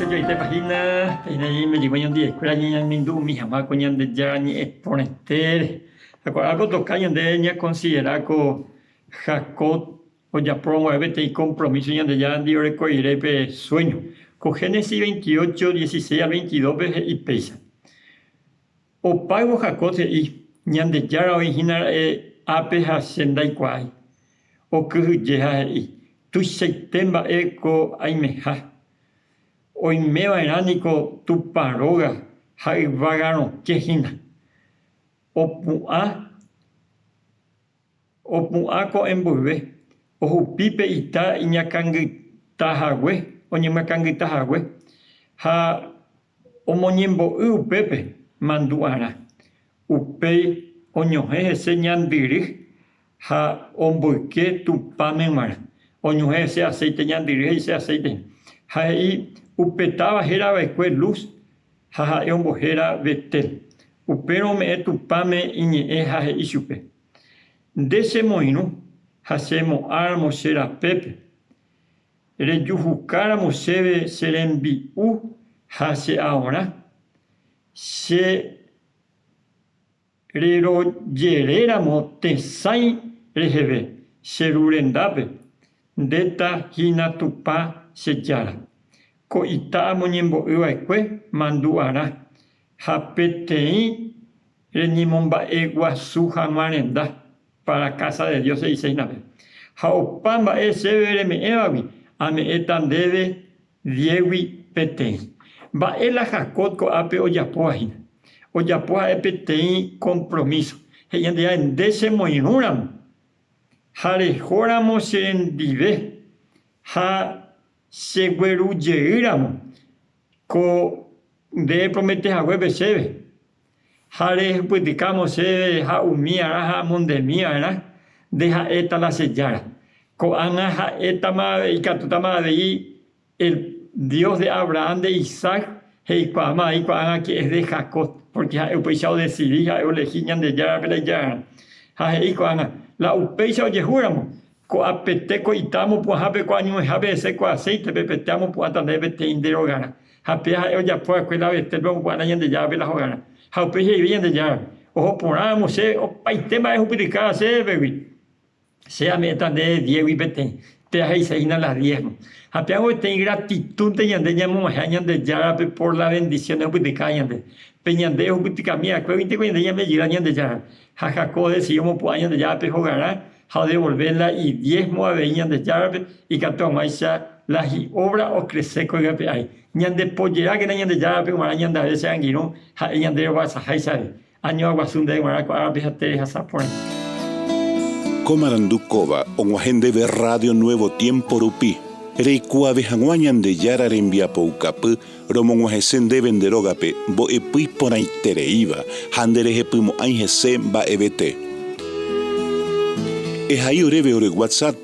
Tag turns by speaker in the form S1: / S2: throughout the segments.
S1: yo ahí te página, ahí me llegó un día, escuela niña mindu, mi jamás coñan de ya ni exponente. Algo toca de ña considera co Jacob o ya promueve y compromiso de ya dio recogeré sueño. Con Génesis 28, 16 a 22 veces y pesa. O pago Jacob y ñande ya original ape hasenda y kwai. O que ya y tu se temba eco aimeja. Hoy me va eránico tu paroga, hay vagano, quejina. Opua ko envolve, o pipe ita iñakangi tahagüe, o ñamakangi tahagüe, ha omoñembo upepe manduara, upei oñoje señan dirig, ha omboque tu pamemara, oñoje ese aceite ñan dirige ese aceite, ha y upetaba jera becue luz, ha ombojera betel. Upero me tupame iñe jaje isupe. De ese moino, hacemos armo será pepe. Reyujucáramos sebe serembi hace ahora. Se rerolleréramos tesai rejebe. Serurendape. Deta hina tupa sellara. Ko ita moñembo uaekue manduara. Hapetei renimomba eguasu jamarenda para casa de Dios se dice nave. Haopamba severe me evavi ame etan debe diewi petei. Ba ela Jacob ko ape oyapoahina. Oyapoa epetei compromiso. Heyande ya en dese moinuram. Jarejoramos serendive. Ha segueruyeiramo. Ko de promete a web sebe. Jare puticamos sebe ha umia ha mondemia era deja eta la sellara. Ko ana ha eta ma y katutama de el Dios de Abraham, de Isaac, y cuama que es de Jacob, porque ha upechado decidir ha elegiñan de ya pela ya. Ha y cuana la upecha oye juramos. Ko apeteco itamo pues habe cuaño habe seco aceite pepeteamos pues ata debe te inderogara. Hapea eu já foi cuidar de ter bom guarda de já pela hora. Hapea aí de já. O poramos se o pai tem mais rubricar se bebi. Se a meta de Diego e Betem. Te aí se ina las 10. Hapea hoy tem gratitud de yande llamo de já por la bendición de rubricar yande. Peñande rubricar mía que 20 cuando ya me llega yande já. Jajaco decimos pues yande já pe jugará. A devolverla y 10 venían de Yarbe y cató maíza la obra o crecer con el ahí. Ñan de pollera que ñan de Yarbe, ñan de ese anguino, ñan de Guasa Haisari. Año Aguasunda de Guaraco, Arabe, Jate, Hazapón.
S2: Comarandukova, onguajende de Radio Nuevo Tiempo Rupi. Reikua de Hanguañan de Yara Rembia Poucapu, Romonguajesen de Venderogape, Bo Epui por Aitereiva, Handereje Primo Ángese Ba EBT. Es ahí breve ore WhatsApp,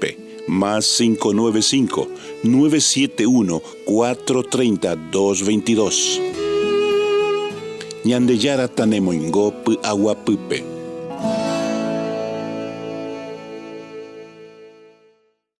S2: más 595-971-430-222. Ñande yara tanemoingo pu agua pupe.